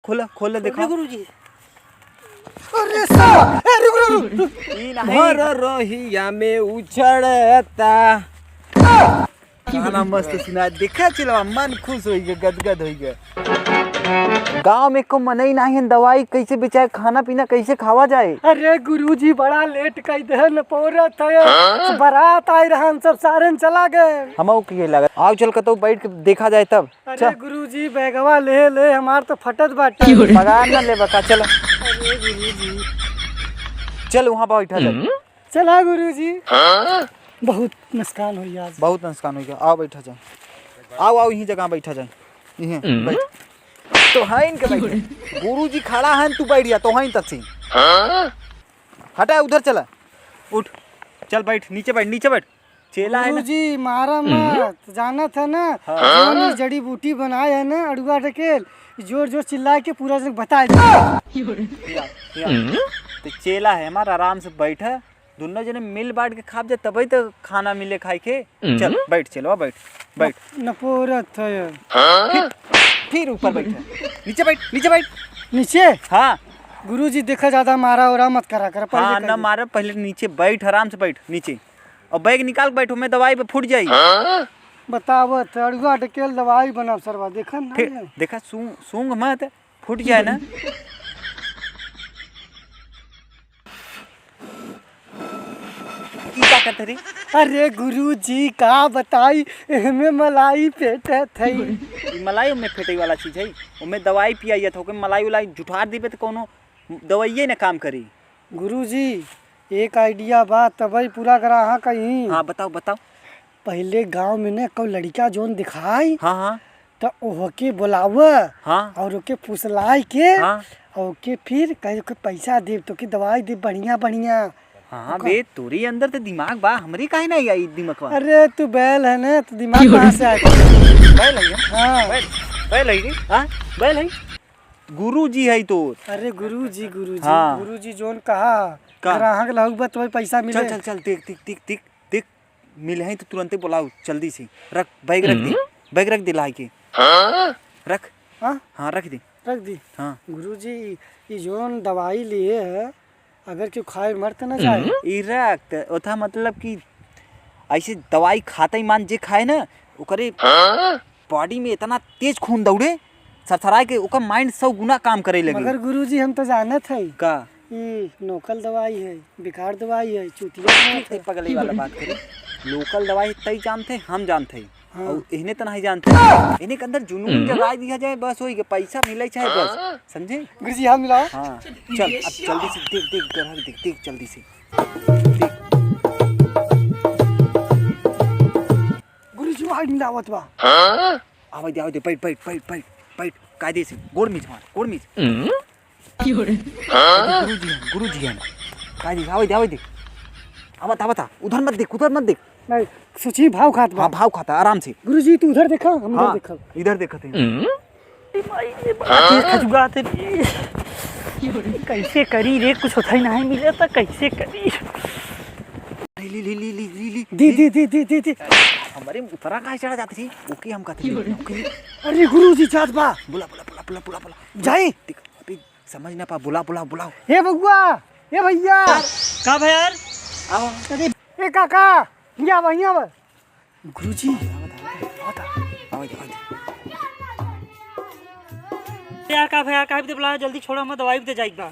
खोला खोला देखो गुरुजी। अरे साला रुक भर रोहिया में उछड़ता गाना मस्त सुना देखा चलो मन खुश हो गया गदगद हो गया। गांव में को मनई नहीं है दवाई कैसे बेचाए खाना पीना कैसे खावा जाए। अरे गुरुजी बड़ा लेट कर दे न पोरत है बारात आई रहन सब सारन चला गए। हम के लगा आओ चल कतो बैठ के देखा जाए तब। अरे गुरुजी बैगवा ले हमार तो फटत बाटे पगार ना ले बका चल। अरे गुरुजी चल वहां बैठा जाए। चला गुरुजी बहुत नुकसान हो गया आज। बहुत नुकसान हो गया आओ बैठा जाए। आओ आओ यही जगह बैठा जाए यहीं बैठ तो है इनके बैठे गुरुजी खड़ा है तू बैठ गया तो है तक से हटा उधर चला उठ चल बैठ नीचे बैठ चेला है ना। गुरुजी मारा मत जाना था ना जो जड़ी बूटी बनाए है ना अड़ुआ ढकेल जोर जोर चिल्ला के पूरा जग बता तो चेला है हमारा आराम से बैठा दोनों जने मिल बांट के खा जाए तभी तो खाना मिले खाए के। चल बैठ चलो बैठ नपोरत है फिर ऊपर बैठा नीचे बैठ नीचे। हाँ गुरुजी देखा ज्यादा मारा और मत करा कर हाँ ना मारा पहले नीचे बैठ आराम से बैठ नीचे और बैग निकाल बैठो मैं दवाई पे फूट जाई। बतावत अड़ुआ ढकेल दवाई बनाओ सरवा देखा ना फिर देखा सूंग मत फूट जाए ना। क्या करते रे? अरे गुरुजी का बताई में मलाई फेटे थई मलाई में फेटे वाला चीज है ओमे दवाई पिया था ओके मलाई उलाई जुठार दीबे तो कोनो दवाइये ना काम करी। गुरुजी एक आइडिया बा तबई पूरा करा हाँ कहीं। हाँ बताओ पहले गांव में ना कोई लड़का जोन दिखाई हाँ तो ओके बुलाव हाँ और ओके फुसलाई के हाँ और ओके फिर कहीं के पैसा दे तो की दवाई दे बढ़िया। हाँ बे तोरी अंदर तो दिमाग बा हमरी काहे नहीं आई दिमाग। अरे तू बैल है ना तो दिमाग कहाँ से आएगा। बैल है हाँ बैल है हाँ बैल है गुरुजी है तो। अरे गुरुजी हाँ। गुरुजी जोन कहा ग्राहक लाऊबा तो पैसा मिले। चल देख मिले हैं तो तुरंत बुलाओ जल्दी से रख बैग रख दे ला के रख। हाँ रख दी हाँ। गुरुजी ये जोन दवाई लिए है अगर क्यों खाए मर तो ना जाए। ई रख ओथा मतलब कि ऐसे दवाई खाता ही मान जे खाए ना ओकरे बॉडी में इतना तेज खून दौड़े सरसराए के ओकर माइंड 100 गुना काम करे लगे। मगर गुरुजी हम तो जानत है का ये लोकल दवाई है बेकार दवाई है चूतिया पगली वाला बात करी लोकल दवाई तई जानते हम जानते हाँ। और इन्हें तो नहीं जानते इन्हें के अंदर जुनून जगा दिया जाए बस होई के पैसा मिले चाहे बस समझे। गुरुजी हम मिलाओ। हाँ चल अब जल्दी से देख जल्दी से गुरुजी वाई मिलावत बा आवे दे बैठ कायदे से गोड़ मीच गुरुजी है कायदे आवे दे आवता उधर मत देख नहीं सोची भाव खात बा। हाँ भाव खाता आराम से। गुरुजी तू उधर देखा हम हाँ, इधर देखा इधर देखते कैसे करी रे कुछ होता ही नहीं मिले तो कैसे करी। दी हमारे ऊपरा कहाँ चढ़ा जाती थी ओके हम कहते। अरे गुरुजी चाँद बा बुला जाए अभी समझ ना पा बुलाओ। हे बउआ हे भैया का भाई यार आओ अरे ए काका यहाँ गुरुजी यार का भाई यार का भी बुला जल्दी छोड़ो मैं दवाई भी दे जाएगा।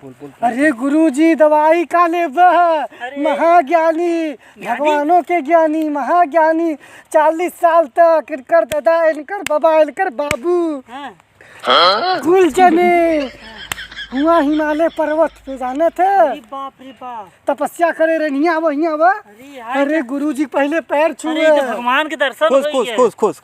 बोल अरे गुरुजी दवाई का लेबा महाज्ञानी भगवानों के ज्ञानी महाज्ञानी 40 साल तक इनकर दादा इनकर बाबा इनकर बाबू कुल जने हुआ हिमालय पर्वत पे जाने थे बाप रे बाप तपस्या करे रनिया वहिया अरे गुरुजी पहले पैर छुए भगवान के दर्शन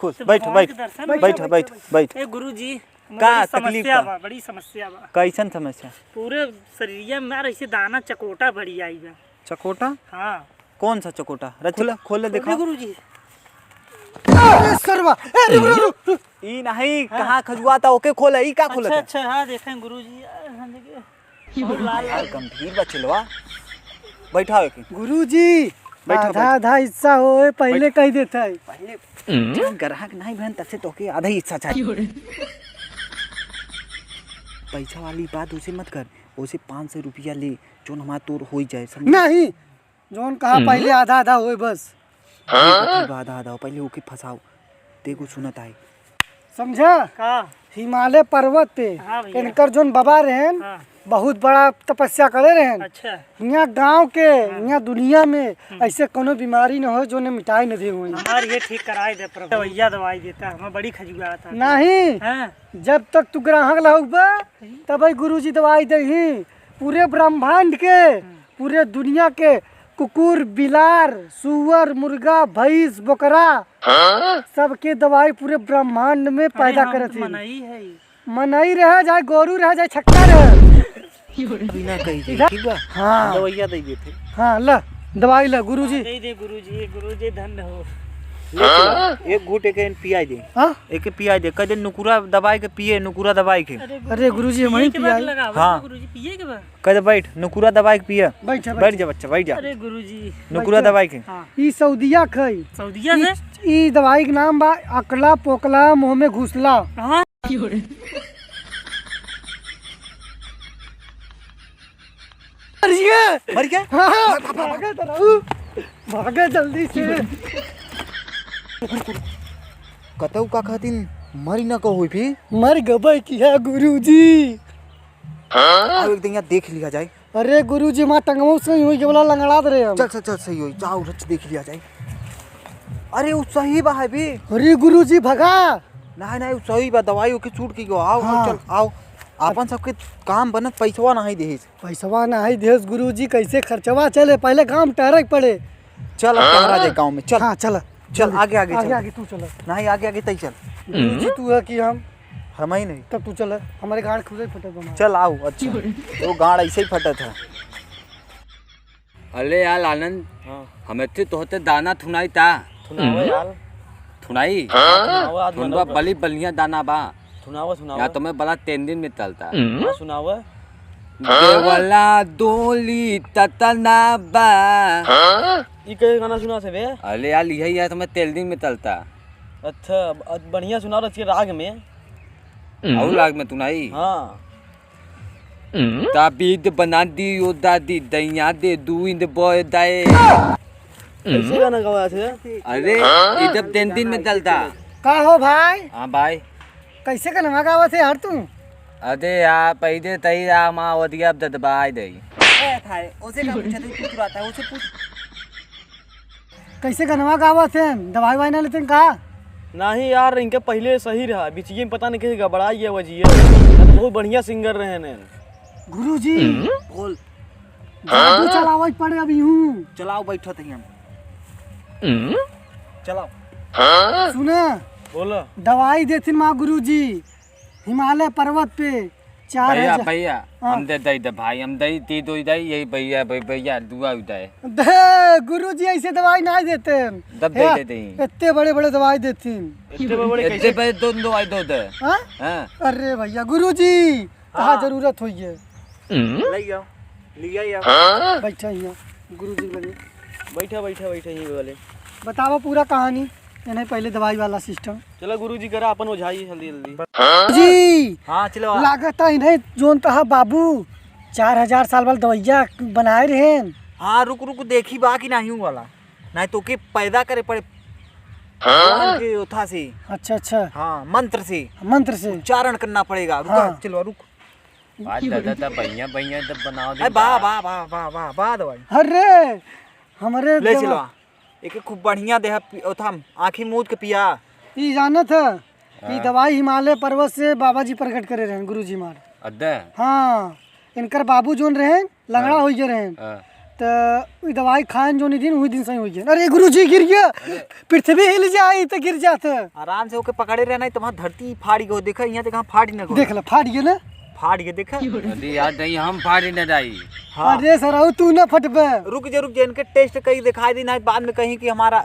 खुश बैठ ए गुरुजी का तकलीफ बा बड़ी समस्या बा। कैसन समस्या? पूरे शरीर में ऐसे दाना चकोटा भरी आई बा। चकोटा? हाँ कौन सा चकोटा? रचला खोल देखो गुरुजी। अरे सरवा रुक ई नहीं कहां खजुआता ओके खोल ई का खोलत? अच्छा हां देखें गुरुजी लाल गंभीर बा चलवा बैठाओ के गुरुजी आधा हिस्सा होए पहले कह देता है पहले ग्राहक नहीं बहन तसे तो के आधा हिस्सा चाहिए पैसा वाली बात उसे मत कर, उसे 500 रुपया ले जो हमारा तोर हो जाए। नहीं जोन कहा पहले आधा आधा होए बस। आधा आधा पहले ओके फंसाओ, देखो सुनत आई समझा। का हिमालय पर्वत पे हाँ भैया। इनकर जोन बाबा रहेन हाँ। बहुत बड़ा तपस्या करे रहेन। अच्छा यहाँ गांव के यहाँ दुनिया में ऐसे कोनो बीमारी न हो जो ने मिटाई न दे हुई। हमार ये ठीक कराए दे प्रभु, दवाइया दवाई देता है, हमें बड़ी खजुआ आता है। नहीं हाँ जब तक तू ग्राहक लगबा तब गुरुजी दवाई दही। पूरे ब्रह्मांड के पूरे दुनिया के कुकुर बिलार सुअर मुर्गा भैंस बकरा सबके दवाई पूरे ब्रह्मांड में पैदा करत है। मनाई है मनई रह जाए गोरू रह जाए छक्का रह। बिना कही जाए, ठीक बा। हाँ दवाइया दे देते, हाँ ला दवाई ला गुरुजी। दे दे गुरुजी धन्य हो। ले चलो, एक घूट एक पिया दे, हाँ एक पिया दे, कदे नुकुरा दवाई के पिए, नुकुरा दवाई के। अरे गुरुजी हम ही पियाई। हाँ। गुरुजी पिए के बाद कदे बैठ, नुकुरा दवाई के पिए। बैठ बैठ जा बच्चा, बैठ जा। अरे गुरुजी नुकुरा दवाई के। हाँ ई सऊदिया खई। सऊदिया से ई दवाई के नाम बा अकला पोकला मुंह में घुसला। हाँ मर गया। हाँ, भागा तरहु, भागा जल्दी से। कतौ का खातिन मरी न कहो भी। मर गबई किया गुरुजी। अब एक दिन यहाँ देख लिया जाए। अरे गुरुजी माँ टंगमो से हुई के बोला लंगड़ा दे रहे हम। चल चल चल, सही हो जाओ, रच देख लिया जाए। अरे वो सही बा है भी। अरे गुरुजी भगा। नहीं नहीं, वो सही बा, दवाई ओके छूट की गो। आओ हाँ। चल आओ, अपन सबके काम बनत, पैसवा नहीं देहिस। पैसवा ना है देश गुरुजी कैसे खर्चवा चले पहले काम टहरक पड़े। चल अब टहरा जाए गाँव में। चल हाँ चल चल, आगे आगे आगे चल। आगे तू चल। नहीं आगे आगे तई चल, गुरुजी तू है कि हम ही नहीं। तब तू चल हमारे गाड़ खुले फटे बना। चल आओ। अच्छा वो गाड़ ऐसे ही फटा था। अरे यार आनंद, हमें तो होते दाना थुनाई ता सुनाओ यार, थुनाई सुनाओ थुनवा बली बलिया दाना बा सुनाओ या तुम्हें बड़ा 3 दिन में चलता सुनाओ। देवला दोली ततना बा। ये कई गाना सुना से बे। अरे यार यही है तुम्हें 3 दिन में चलता। अच्छा बढ़िया सुना रही राग में। और लाग में थुनाई हाँ ताबीद बना दी ओ दादी दैया दे दू इंद बॉय दाए। ऐसे गाना गवाया थे। अरे इधर 3 दिन में चलता। का हो भाई हाँ भाई। कैसे का नवा गावा थे यार तू। अरे यार पहले तई आ माँ वदिया दबाई दई। उसे का पूछा, तू पूछ रहा था, उसे पूछ। कैसे का नवा गावा थे दवाई वाई ना लेते का। नहीं यार इनके पहले सही रहा, बीच में पता नहीं कैसे गबड़ा गया वजिए। बहुत बढ़िया सिंगर रहे ने। गुरुजी बोल। जादू चलावत पड़े अभी हूँ। चलाओ, बैठो तई हम। चलाओ। सुना बोलो दवाई देथिन माँ गुरुजी हिमालय पर्वत पे 4000। भैया हम दे दई दे भाई, हम दई ती दो दई यही भैया भैया दुआ उदाय दे गुरुजी ऐसे दवाई नहीं देते। दब दे दे दई इतने बड़े बड़े दवाई देथिन। इतने बड़े इतने कैसे। पे दो आई दो दे। हाँ? हां अरे भैया गुरुजी कहाँ जरूरत हुई है। ले जाओ, लिया यार। बैठा यहाँ गुरुजी लगे बैठा बैठा बैठा यही वाले। बताओ पूरा कहानी। नहीं पहले दवाई वाला सिस्टम। चलो गुरुजी करा अपन ओझाई जल्दी जल्दी। जी हाँ चलो। लागत है इन्हें जोन तहा बाबू 4000 साल वाला दवाइया बनाए रहे। हाँ रुक रुक, देखी बा कि नहीं वाला, नहीं तो के पैदा करे पड़े भगवान के उठा से। अच्छा अच्छा हाँ मंत्र से मंत्र से। उच्चारण करना पड़ेगा। रुक हाँ। चलो रुक। बात दादा भैया भैया दब बनाओ दे। अरे वाह वाह वाह वाह वाह वाह दवाई। अरे हमारे ले चलो, एक खूब बढ़िया देह उठा, आँखी मूद के पिया। ये जानत है कि दवाई हिमालय पर्वत से बाबा जी प्रकट करे रहे गुरुजी मार। अद्दे हाँ इनकर बाबू जोन रहे लंगड़ा हो गए रहे तो ई दवाई खान जो दिन वही दिन सही हो गया। अरे गुरुजी गिर गया, पृथ्वी हिल जाए तो गिर जाते। आराम से होके पकड़े रहना, तुम्हारा धरती फाड़ी गो। देखा यहाँ देखा फाड़ी न गो। देख ला फाट गया ना। फाड़ के देखा। अरे यार नहीं हम फाड़ी न दाई। हाँ। अरे सराऊ तू ना फटबे। रुक जा इनके टेस्ट कहीं दिखाई दी नहीं, बाद में कहीं कि हमारा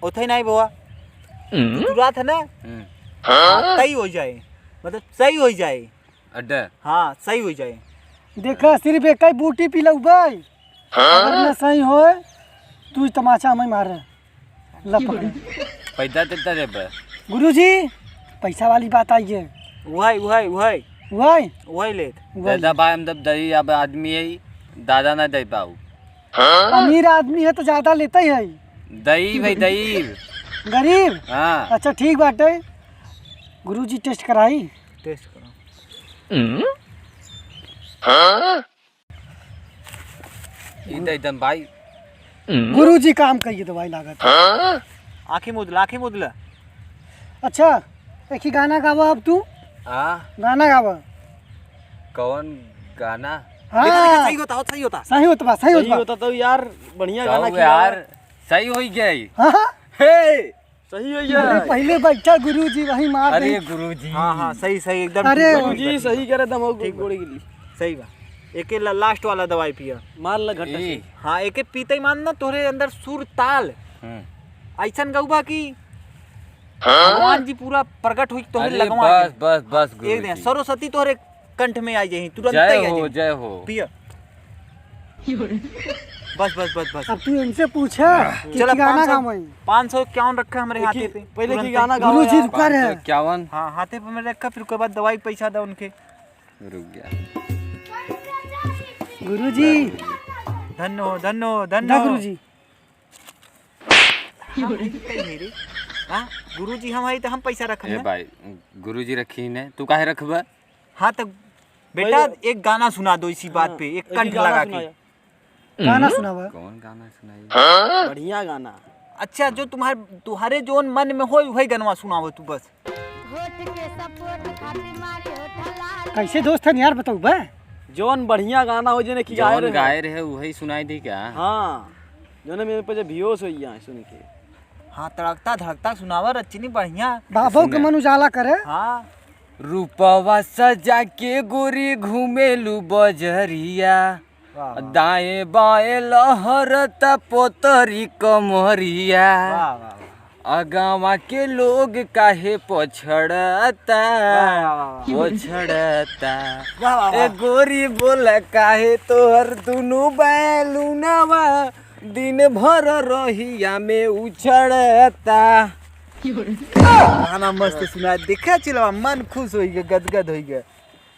उठे नहीं बुआ तुरंत है ना। हाँ, सही हो जाए, मतलब सही हो जाए। अड्डे हाँ सही हो जाए। देखा सिर्फ एक ही बूटी पी लो भाई। अगर ना सही हो तू ही तमाचा हमें मारे लपक। पैदा देता रे बे। गुरुजी पैसा वाली बात आई है। वही वही वही वही वही लेत दादा भाई हम तब दही अब आदमी है दादा ना दे पाऊ अमीर आदमी है तो ज्यादा लेता ही है। दही भाई दही गरीब हाँ अच्छा ठीक बाटे। गुरुजी टेस्ट कराई। टेस्ट करो। इधर एकदम भाई गुरुजी काम करिए दवाई लागत। आँखें मुदला आँखें मुदला। अच्छा एक ही गाना गावा अब तू। हाँ गाना गावा। कौन गाना हाँ सही होता सही होता। सही होता बा सही सही होता होता तो यार बढ़िया गाना कहू किया यार सही हो गई हाँ हाँ हे सही है अरे यार। पहले बैठा गुरुजी वही मार अरे दे। गुरुजी हाँ हाँ सही सही एकदम अरे ठीक बा, जी सही कह रहे दम गोड़ी गिली सही बा। एके लास्ट वाला दवाई पिया। मार ल घट्टा से। हाँ एके पीते ही मान ना तोरे अंदर सुर ताल ऐसन गौबा की भगवान जी पूरा प्रकट हुई तोहरे अरे लगवा बस बस बस एक दिन गुरुजी सरस्वती तोहरे कंठ में आई जाही तुरंत जय ही आ हो जाही। जय हो पिया बस बस बस बस अब तू इनसे पूछा कि चलो गाना 500 गावई। 551 रखा हमारे हाथे पे पहले की तुरंत गाना ही। गाओ गुरुजी यार। रुका रहे। 51 हाँ हाथे पे मैंने रखा फिर उसके बाद दवाई पैसा दो उनके। रुक गया गुरुजी धन्नो धन्नो दा धन्नो गुरुजी। हाँ गुरुजी हम आई तो हम पैसा रख ए भाई गुरुजी रखी ने तू काहे रखबा हाँ तो बेटा एक गाना सुना दो इसी बात पे एक कंठ लगा के। गाना सुनावा। कौन गाना सुनाई बढ़िया गाना। अच्छा जो तुम्हारे जो मन में हो वही गनवा सुनाओ तू बस। कैसे दोस्त है यार बताऊ बे। जोन बढ़िया गाना हो जने की गाय जौन रहे। गाय रहे वही सुनाई दी क्या हाँ जोने मेरे पे बेहोश हो गया सुन के। हाँ तड़कता धड़कता सुनावा रचनी बढ़िया। बाबू के मन उजाला करे। हाँ रूपवा सजा के गोरी घूमेलू बजरिया वाह दाएं बाएं लहरता पोतरी कमरिया वाह वाह अगावा के लोग काहे पछड़ता वाह पछड़ता वाह ए गोरी बोला काहे तोहर दुनु बैलुनवा दिन भर रहिया में उछड़ता। गाना मस्त सुना देखा चलो मन खुश हो गया गदगद हो गया।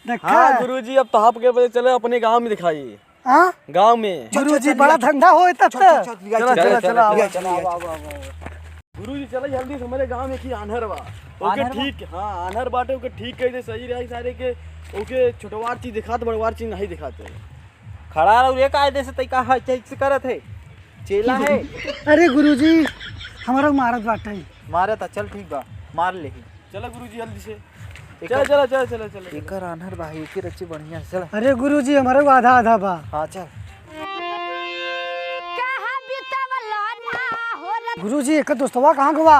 देखा हाँ गुरुजी अब तो आपके बजे चले अपने गांव में दिखाइए। हाँ गांव में गुरुजी बड़ा धंधा हो तब चला चला, चला चला, गुरुजी चला जल्दी से हमारे गांव में की आन्हर बा ओके आन्हर बा? ठीक हाँ आन्हर बाटे ओके ठीक कह दे सही रही सारे के ओके छोटवार चीज दिखाते बड़वार चीज नहीं दिखाते। खड़ा रहो रे कायदे से तैका है चेक करत है चेला है। अरे गुरुजी हमारा मारत बाटे। मारे था चल ठीक बा मार ले। चला गुरुजी जल्दी से एकर- चला चला चला चला चला एकर आनहर बा एके रची बढ़िया से चल। अरे गुरुजी हमारे को आधा आधा बा। हाँ चल गुरुजी एक दोस्तवा कहाँ गवा।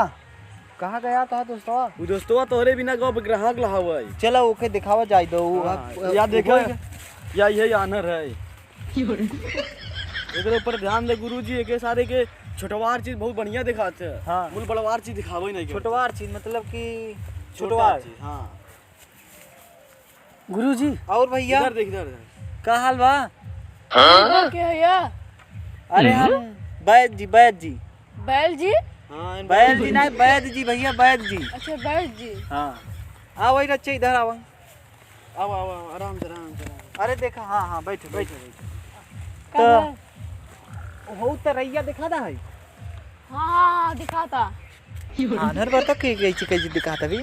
कहाँ गया था दोस्तवा। वो दोस्तवा तोहरे बिना गो ग्राहक लहावई। चलो ओके दिखावा जाए दो या देखो या यही आनर है एकरे ऊपर ध्यान दे गुरुजी एके सारे के छोटवार चीज बहुत बढ़िया दिखाते हैं। हाँ। मूल बड़वार चीज दिखावे नहीं छोटवार चीज मतलब कि छोटवार छोटवार चीज। हाँ गुरुजी और भैया इधर देख इधर का हाल बा। क्या है अरे हम बैद जी बैल जी। हाँ बैद जी नहीं बैद जी भैया बैद जी। अच्छा बैल जी। हाँ आओ वही रच्चे इधर आओ। अब आराम से आराम से अरे देखा हाँ हाँ बैठो बैठो कब? हो तो रैया दिखा दा है। हाँ दिखाता। आनहर बता कैसे कैसे दिखाता भी।